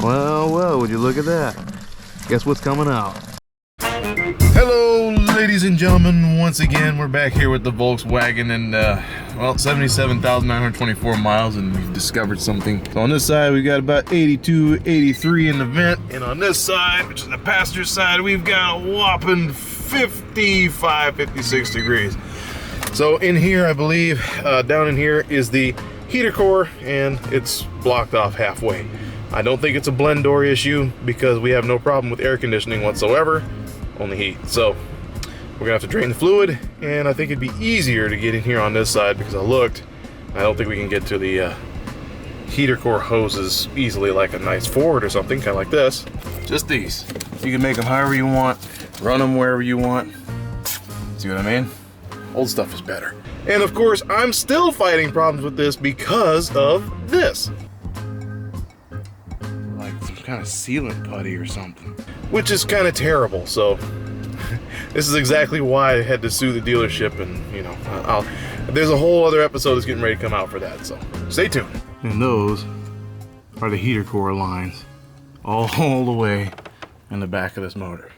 Well, would you look at that? Guess what's coming out? Hello, ladies and gentlemen. Once again, we're back here with the Volkswagen and, well, 77,924 miles, and we've discovered something. So on this side, we've got about 82, 83 in the vent. And on this side, which is the passenger side, we've got a whopping 55, 56 degrees. So in here, I believe, down in here is the heater core, and it's blocked off halfway. I don't think it's a blend door issue because we have no problem with air conditioning whatsoever, only heat. So we're gonna have to drain the fluid, and I think it'd be easier to get in here on this side because I looked. I don't think we can get to the heater core hoses easily like a nice Ford or something, kind of like this. Just these. You can make them however you want, run them wherever you want. See what I mean? Old stuff is better. And of course, I'm still fighting problems with this because of this. Like some kind of sealant putty or something. Which is kind of terrible, so this is exactly why I had to sue the dealership, and you know, there's a whole other episode that's getting ready to come out for that, so stay tuned. And those are the heater core lines all the way in the back of this motor.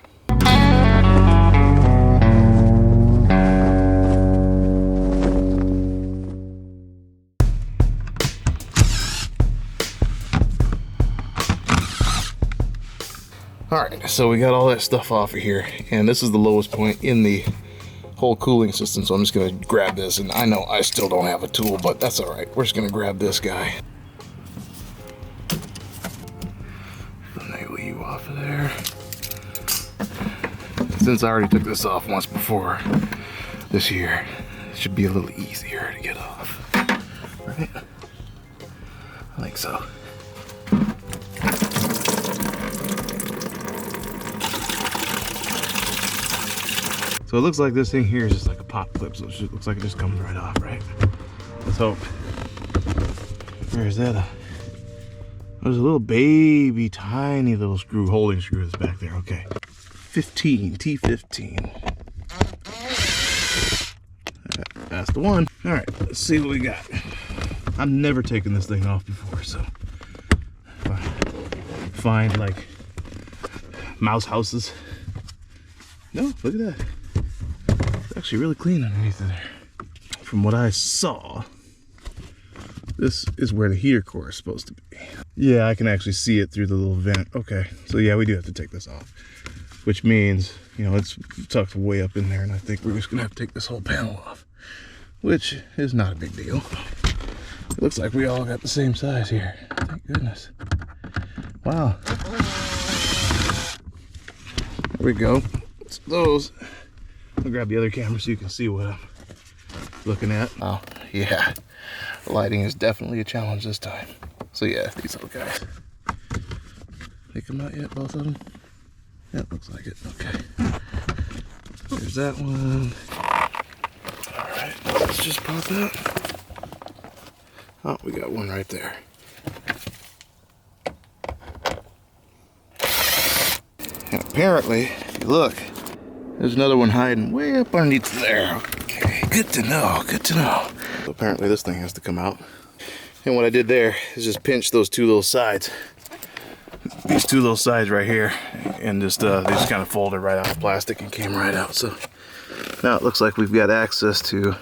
Alright, so we got all that stuff off of here, and this is the lowest point in the whole cooling system, so I'm just going to grab this, and I know I still don't have a tool, but that's alright. We're just going to grab this guy. Enable you off of there. Since I already took this off once before this year, it should be a little easier to get off. Right? I think so. So it looks like this thing here is just like a pop clip, so it looks like it just comes right off, right? Let's hope. Where is that? There's a little baby, tiny little screw, holding screw that's back there. Okay. 15, T15. That's the one. All right, let's see what we got. I've never taken this thing off before, so find like mouse houses. No, look at that. It's actually really clean underneath there. From what I saw, this is where the heater core is supposed to be. Yeah, I can actually see it through the little vent. Okay, so yeah, we do have to take this off, which means, you know, it's tucked way up in there, and I think we're just gonna have to take this whole panel off, which is not a big deal. It looks like we all got the same size here. Thank goodness. Wow. There we go. So those. I'll grab the other camera so you can see what I'm looking at. Oh, yeah. Lighting is definitely a challenge this time. So yeah, these little guys. They come out yet, both of them? Yeah, looks like it. Okay. There's that one. Alright, let's just pop that. Oh, we got one right there. And apparently, if you look, there's another one hiding way up underneath there. Okay, good to know, good to know. So apparently this thing has to come out. And what I did there is just pinch those two little sides. These two little sides right here. And just, they just kind of folded right out of plastic and came right out. So now it looks like we've got access to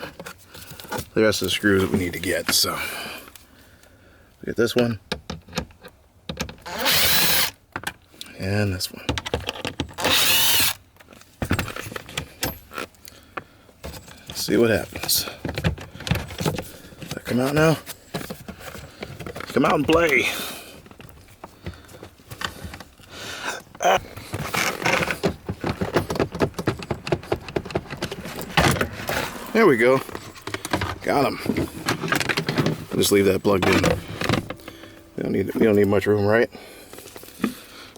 the rest of the screws that we need to get. So we get this one. And this one. See what happens. Does that come out now? Come out and play. There we go. Got him. I'll just leave that plugged in. We don't need much room, right?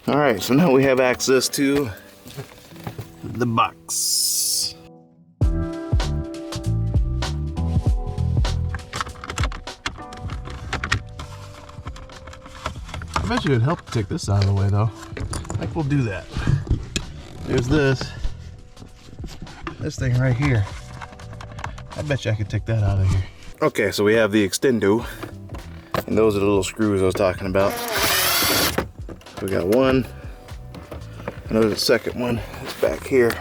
All right, so now we have access to the box. I bet you it'd help to take this out of the way, though. I think we'll do that. There's this thing right here. I bet you I could take that out of here. Okay, so we have the extendo, and those are the little screws I was talking about. We got one. I know there's a second one. It's back here.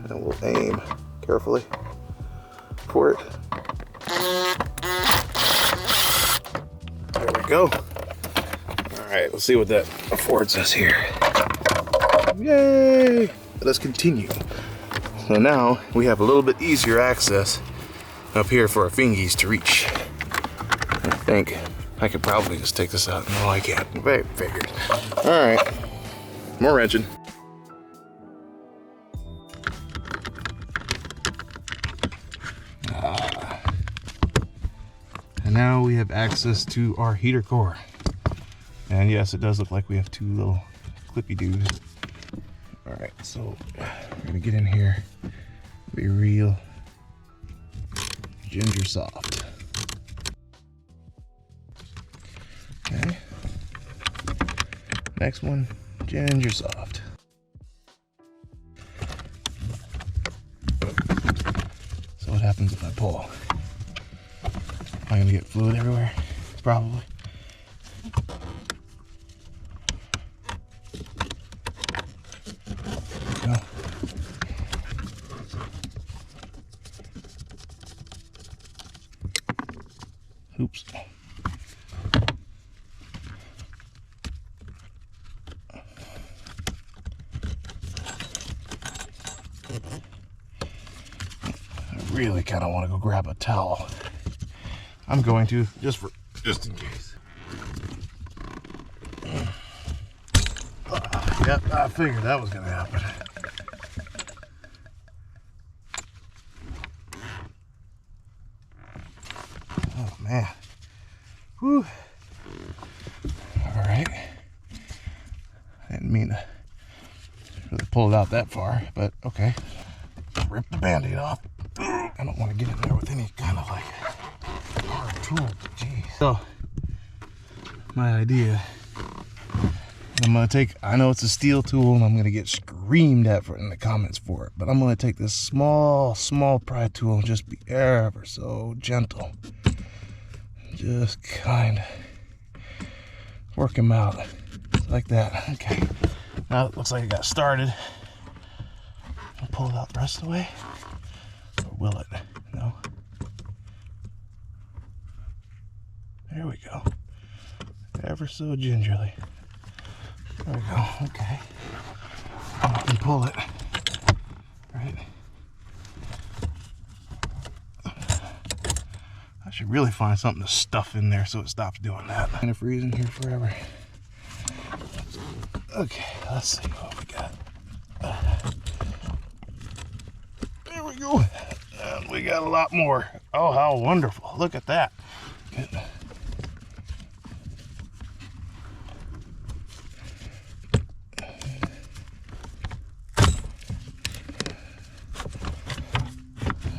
And we'll aim carefully for it. There we go. All right, let's see what that affords us here. Yay! Let's continue. So now we have a little bit easier access up here for our fingies to reach. I think I could probably just take this out. No, I can't. Figures. All right, more wrenching. And now we have access to our heater core. And yes, it does look like we have two little clippy dudes. All right, so we're gonna get in here, be real ginger soft. Okay. Next one, ginger soft. So what happens if I pull? Am I gonna get fluid everywhere? Probably. There we go. Oops. I really kind of want to go grab a towel. I'm going to, just in case. Yep, I figured that was gonna happen. Oh man. Whew. All right. I didn't mean to really pull it out that far, but okay. Rip the Band-Aid off. I don't want to get in there with any kind of like hard tool. Jeez. So my idea, I'm gonna take, I know it's a steel tool and I'm gonna get screamed at for in the comments for it, but I'm gonna take this small pry tool and just be ever so gentle. Just kind of work them out like that. Okay, now it looks like it got started. I'll pull it out the rest of the way, or will it? No. There we go. Ever so gingerly. There we go. Okay. I can pull it. Right. I should really find something to stuff in there so it stops doing that. Kind of freezing here forever. Okay, let's see what we got. There we go. And we got a lot more. Oh, how wonderful. Look at that. Good.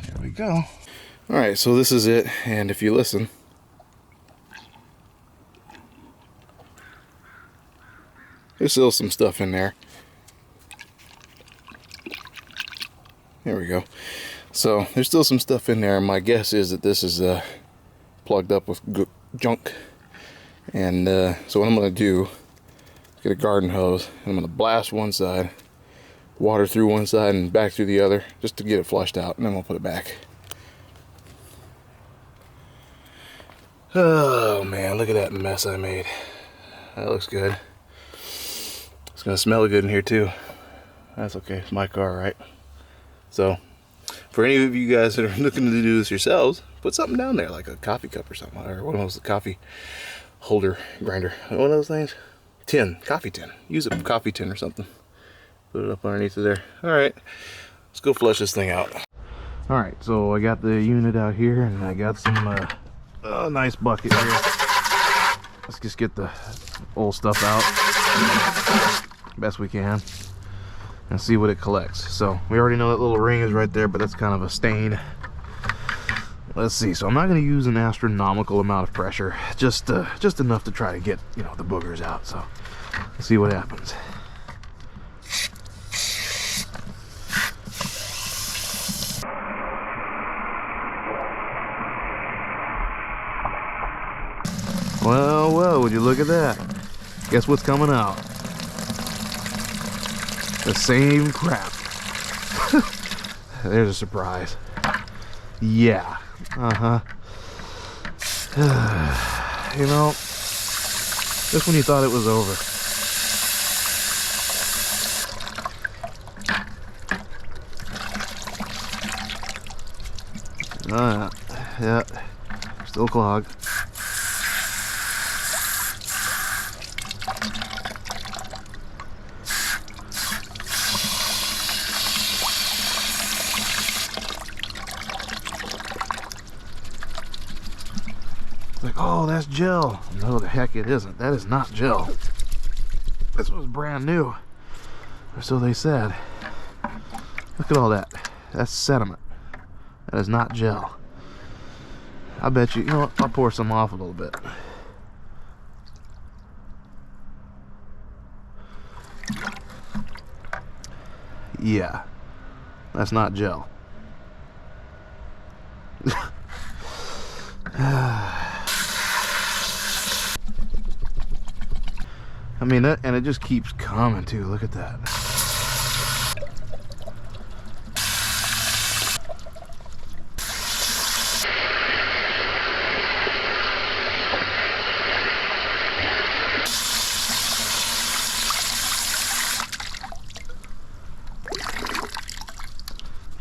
There we go. All right, so this is it. And if you listen, there's still some stuff in there. There we go. So there's still some stuff in there. My guess is that this is plugged up with junk. And so what I'm going to do is get a garden hose. And I'm going to blast one side, water through one side and back through the other, just to get it flushed out. And then we'll put it back. Oh man, look at that mess I made. That looks good. It's going to smell good in here too. That's okay. It's my car, right? So, for any of you guys that are looking to do this yourselves, put something down there, like a coffee cup or something, or one of those coffee holder grinder. One of those things. Tin, coffee tin. Use a coffee tin or something. Put it up underneath of there. All right, let's go flush this thing out. All right, so I got the unit out here, and I got some nice bucket here. Let's just get the old stuff out best we can and see what it collects. So we already know that little ring is right there, but that's kind of a stain. Let's see. So I'm not going to use an astronomical amount of pressure, just enough to try to get, you know, the boogers out. So let's see what happens. Well, would you look at that? Guess what's coming out? The same crap. There's a surprise. Yeah. You know, just when you thought it was over. Yeah, still clogged. Like, oh, that's gel. No, the heck it isn't. That is not gel. This was brand new, or so they said. Look at all that. That's sediment. That is not gel. I bet you, you know what, I'll pour some off a little bit. Yeah, that's not gel. I mean, that, and it just keeps coming too. Look at that.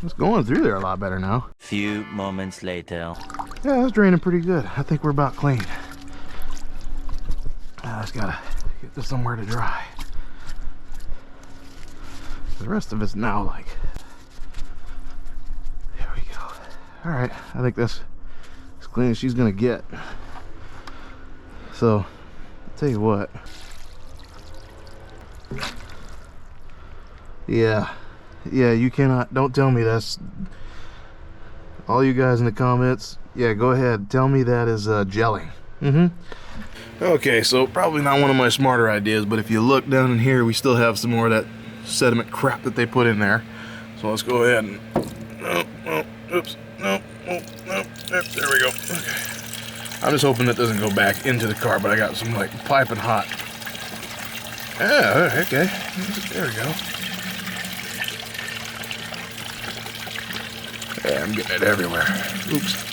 It's going through there a lot better now. Few moments later. Yeah, it's draining pretty good. I think we're about clean. I just gotta get this somewhere to dry. The rest of it's now like, there we go. All right, I think that's as clean as she's gonna get. So, I'll tell you what. Yeah, you cannot, don't tell me that's, all you guys in the comments, yeah, go ahead, tell me that is gelling. Okay, so probably not one of my smarter ideas, but if you look down in here, we still have some more of that sediment crap that they put in there. So let's go ahead and, oops, no, there we go. Okay. I'm just hoping that doesn't go back into the car, but I got some like piping hot. Yeah, okay, there we go. Yeah, I'm getting it everywhere. Oops.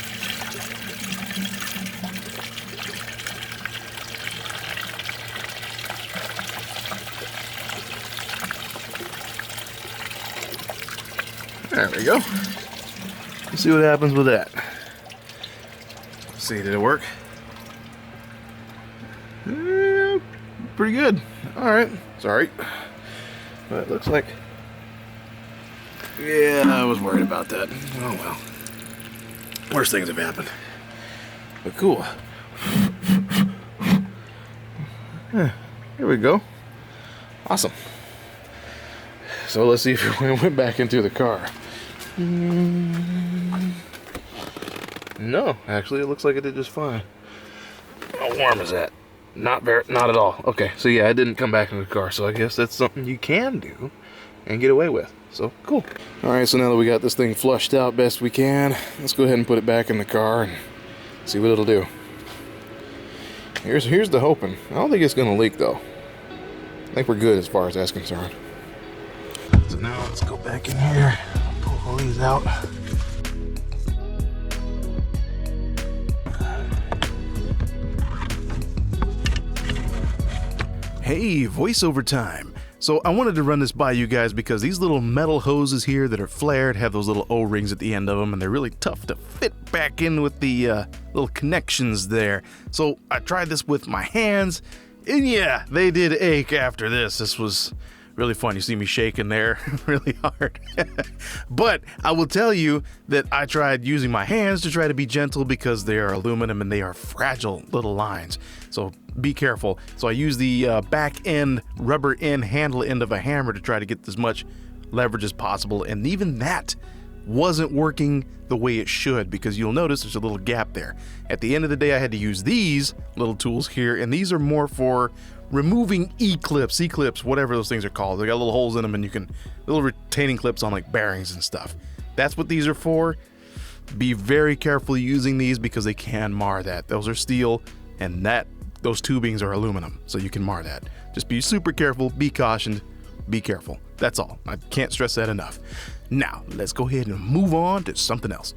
There we go. Let's see what happens with that. Let's see, did it work? Pretty good. Alright, sorry. But it looks like... Yeah, I was worried about that. Oh well. Worst things have happened. But cool. Yeah, here we go. Awesome. So let's see if we went back into the car. No, actually it looks like it did just fine. How warm is that? Not at all. Okay, so yeah, it didn't come back into the car, so I guess that's something you can do and get away with. So cool. Alright, so now that we got this thing flushed out best we can, let's go ahead and put it back in the car and see what it'll do. Here's the hoping. I don't think it's gonna leak though. I think we're good as far as that's concerned. So now let's go back in here, pull all these out. Hey, voiceover time. So I wanted to run this by you guys because these little metal hoses here that are flared have those little O-rings at the end of them, and they're really tough to fit back in with the little connections there. So I tried this with my hands, and yeah, they did ache after this. This was really fun. You see me shaking there really hard. But I will tell you that I tried using my hands to try to be gentle because they are aluminum and they are fragile little lines. So be careful. So I use the back end, rubber end, handle end of a hammer to try to get as much leverage as possible. And even that wasn't working the way it should, because you'll notice there's a little gap there. At the end of the day, I had to use these little tools here, and these are more for removing E-clips, whatever those things are called. They got little holes in them, and you can, little retaining clips on like bearings and stuff. That's what these are for. Be very careful using these because they can mar that. Those are steel, and that those tubings are aluminum, so you can mar that. Just be super careful, be cautioned, be careful. That's all. I can't stress that enough. Now, let's go ahead and move on to something else.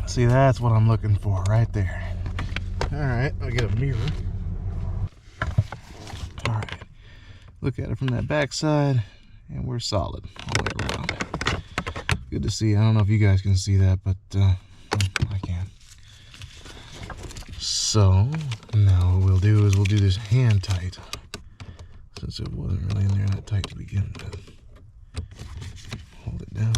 See, that's what I'm looking for right there. All right, I'll get a mirror. All right, look at it from that back side, and we're solid all the way around. Good to see. I don't know if you guys can see that, but I can. So now what we'll do is we'll do this hand tight, since it wasn't really in there that tight to begin with. Hold it down.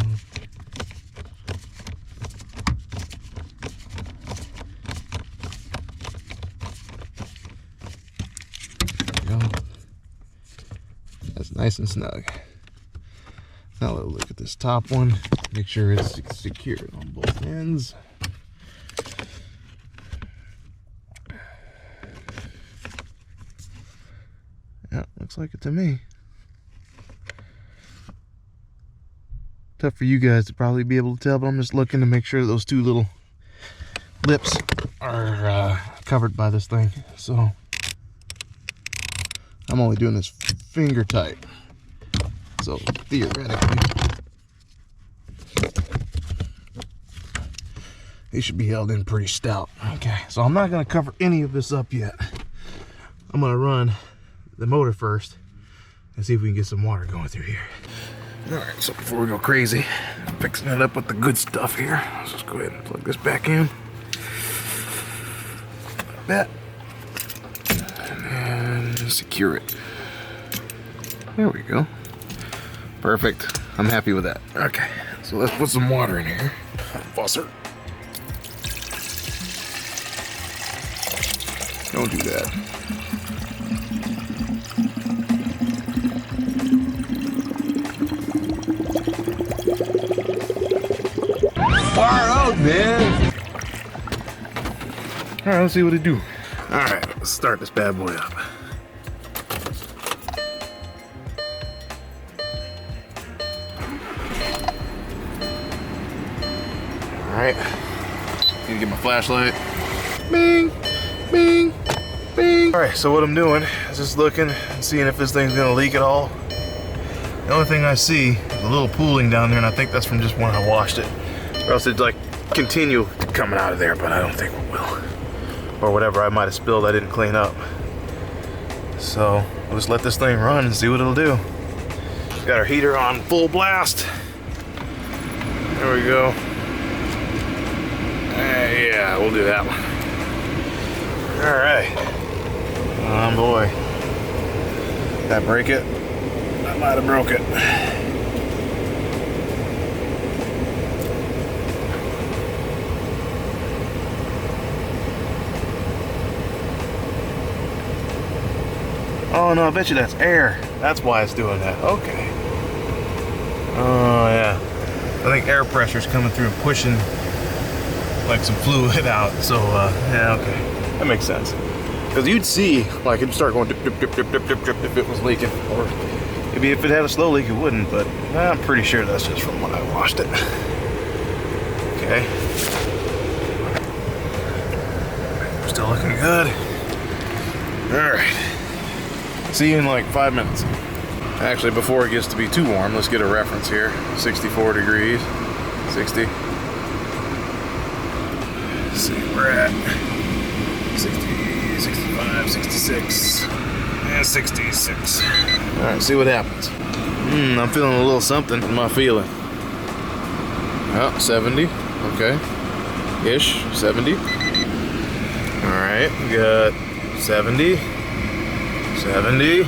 That's nice and snug. Now let's look at this top one. Make sure it's secured on both ends. Yeah, looks like it to me. Tough for you guys to probably be able to tell, but I'm just looking to make sure those two little lips are covered by this thing. So I'm only doing this finger tight. So theoretically, they should be held in pretty stout. Okay, so I'm not gonna cover any of this up yet. I'm gonna run the motor first and see if we can get some water going through here. All right, so before we go crazy, fixing it up with the good stuff here. Let's just go ahead and plug this back in. Like that. And secure it. There we go. Perfect. I'm happy with that. Okay, so let's put some water in here. Faucet. Don't do that. Far out, man. All right, let's see what it do. All right, let's start this bad boy up. All right, need to get my flashlight. Bing, bing, bing. All right, so what I'm doing is just looking and seeing if this thing's gonna leak at all. The only thing I see is a little pooling down there, and I think that's from just when I washed it. Or else it'd like continue coming out of there, but I don't think it will. Or whatever I might have spilled I didn't clean up. So we'll just let this thing run and see what it'll do. Got our heater on full blast. There we go. Yeah, we'll do that one. All right. Oh boy. Did I break it? I might have broke it. Oh no, I bet you that's air. That's why it's doing that. Okay. Oh yeah. I think air pressure's coming through and pushing like some fluid out. So yeah, okay. That makes sense. Because you'd see like it'd start going drip, drip, drip, drip, drip, drip, drip if it was leaking. Or maybe if it had a slow leak it wouldn't, but I'm pretty sure that's just from when I washed it. Okay. Still looking good. Alright. See you in like 5 minutes. Actually, before it gets to be too warm, let's get a reference here. 64 degrees, 60. Let's see, we're at 60, 65, 66, and 66. All right, see what happens. I'm feeling a little something in my feeling. Oh, 70, okay. Ish, 70. All right, we got 70. 70,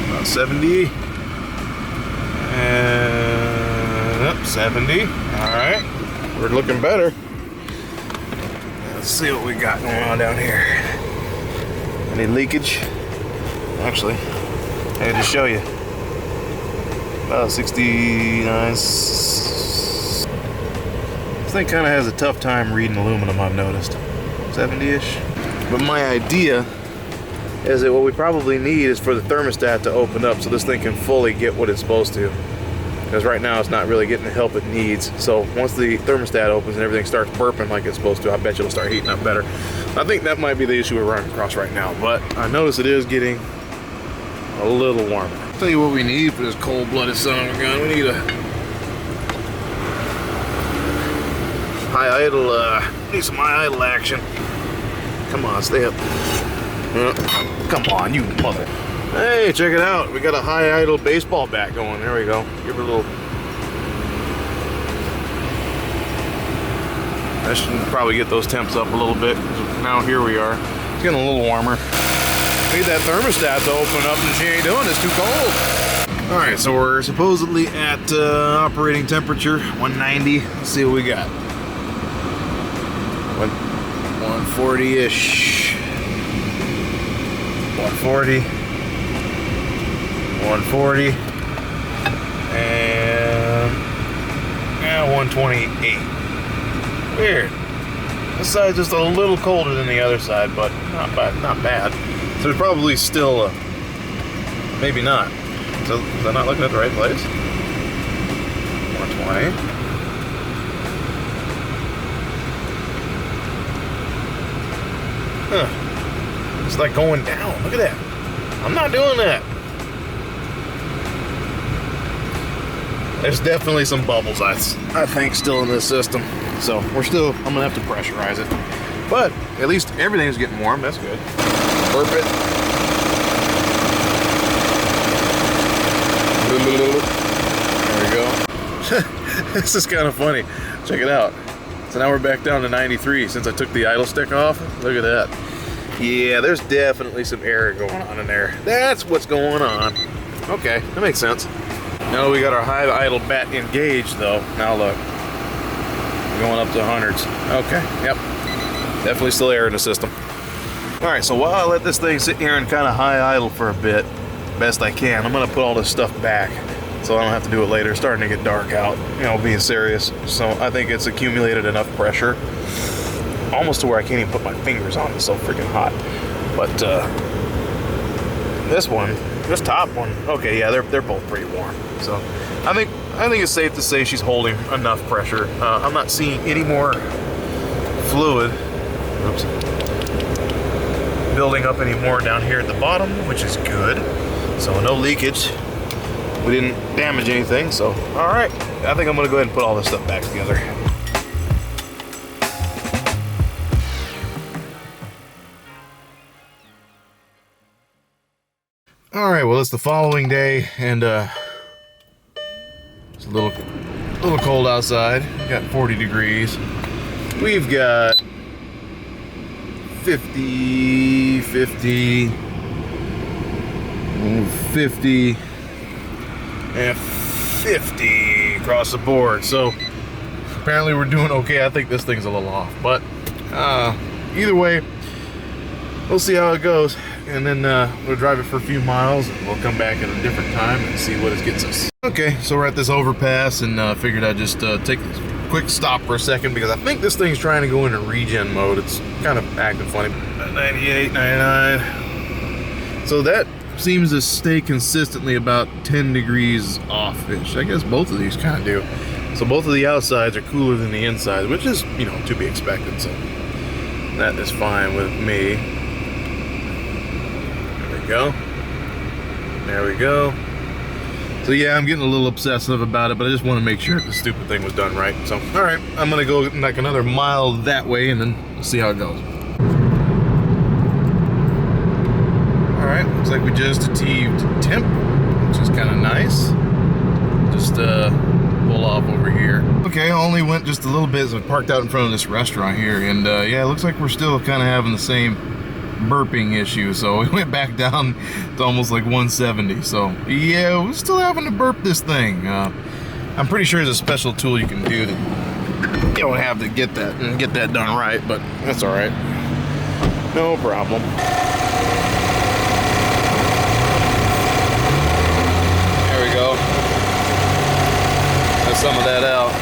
about 70, and up 70. All right, we're looking better. Let's see what we got going on down here. Any leakage? Actually, I can just show you. About 69. This thing kind of has a tough time reading aluminum, I've noticed. 70-ish. But my idea is that what we probably need is for the thermostat to open up so this thing can fully get what it's supposed to. Because right now it's not really getting the help it needs. So once the thermostat opens and everything starts burping like it's supposed to, I bet you it'll start heating up better. I think that might be the issue we're running across right now, but I notice it is getting a little warmer. I'll tell you what we need for this cold-blooded son of a gun. We need a high idle, need some high idle action. Come on, stay up. Come on, you mother. Hey, check it out. We got a high idle baseball bat going. There we go. Give it a little. I should probably get those temps up a little bit. Now here we are. It's getting a little warmer. Need that thermostat to open up and she ain't doing it. It's too cold. All right, so we're supposedly at operating temperature 190. Let's see what we got. 140-ish. 140. 140 and 128. Weird. This side's just a little colder than the other side, but not bad. Not bad. So it's probably still maybe not. So is I not looking at the right place? 120. Huh. It's like going down. Look at that. I'm not doing that. There's definitely some bubbles, I think, still in this system. So I'm gonna have to pressurize it. But at least everything's getting warm, that's good. Burp it. There we go. This is kind of funny. Check it out. So now we're back down to 93 since I took the idle stick off. Look at that. Yeah, there's definitely some air going on in there. That's what's going on. Okay, that makes sense. Now we got our high idle bat engaged though. Now look, we're going up to hundreds. Okay, yep, definitely still air in the system. All right, so while I let this thing sit here and kind of high idle for a bit, best I can, I'm gonna put all this stuff back so I don't have to do it later. It's starting to get dark out, you know, being serious. So I think it's accumulated enough pressure, almost to where I can't even put my fingers on it. It's so freaking hot. But this top one, okay, yeah, they're both pretty warm. So I think it's safe to say she's holding enough pressure. I'm not seeing any more fluid building up anymore down here at the bottom, which is good. So no leakage. We didn't damage anything, so all right. I think I'm gonna go ahead and put all this stuff back together. All right, well, it's the following day, and it's a little cold outside. We got 40 degrees. We've got 50, 50, 50, and 50 across the board. So apparently we're doing okay. I think this thing's a little off, but either way, we'll see how it goes. And then we'll drive it for a few miles and we'll come back at a different time and see what it gets us. Okay, so we're at this overpass and figured I'd just take a quick stop for a second because I think this thing's trying to go into regen mode. It's kind of acting funny. 98, 99. So that seems to stay consistently about 10 degrees off-ish. I guess both of these kind of do. So both of the outsides are cooler than the insides, which is, you know, to be expected. So that is fine with me. Go. There we go. So yeah, I'm getting a little obsessive about it, but I just want to make sure the stupid thing was done right. So, all right, I'm gonna go like another mile that way and then we'll see how it goes. All right, looks like we just achieved Temp, which is kind of nice. Just pull off over here. Okay, I only went just a little bit, so I parked out in front of this restaurant here, and yeah, it looks like we're still kind of having the same burping issue, so we went back down to almost like 170. So yeah, we're still having to burp this thing. I'm pretty sure there's a special tool you can do that you don't have to get that done right, but that's all right, no problem. There we go. Let some of that out.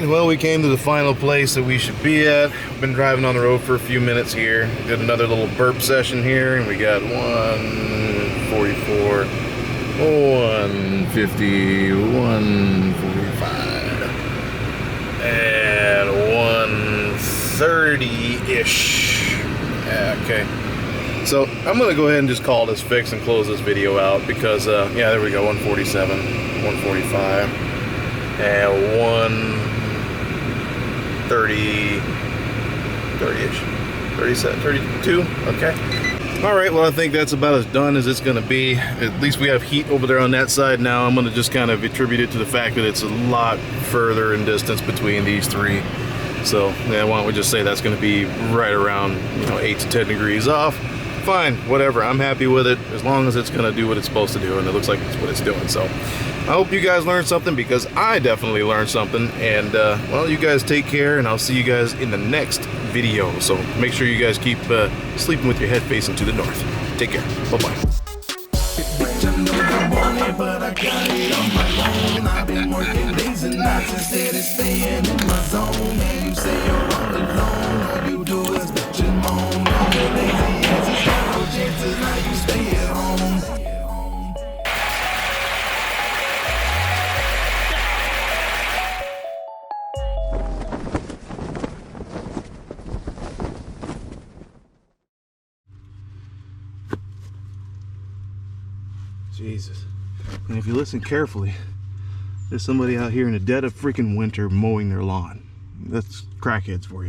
right, well, we came to the final place that we should be at. We've been driving on the road for a few minutes here. Did another little burp session here, and we got 144, 150, 145, and 130-ish. Okay. So I'm gonna go ahead and just call this fixed and close this video out because, yeah, there we go, 147, 145, and 130, 30-ish, 37, 32, okay. All right, well, I think that's about as done as it's gonna be. At least we have heat over there on that side now. I'm gonna just kind of attribute it to the fact that it's a lot further in distance between these three. So, yeah, why don't we just say that's gonna be right around, 8 to 10 degrees off. Fine, whatever, I'm happy with it as long as it's gonna do what it's supposed to do, and it looks like it's what it's doing. So I hope you guys learned something, because I definitely learned something. And well, you guys take care, and I'll see you guys in the next video. So make sure you guys keep sleeping with your head facing to the north. Take care, bye-bye. But I got it on my own. I've been working days and nights instead of staying in my zone. And you say you're all alone, all you do is bitch and moan. All your lazy asses got no chances, now you stay at home. Jesus. And if you listen carefully, there's somebody out here in the dead of freaking winter mowing their lawn. That's crackheads for you.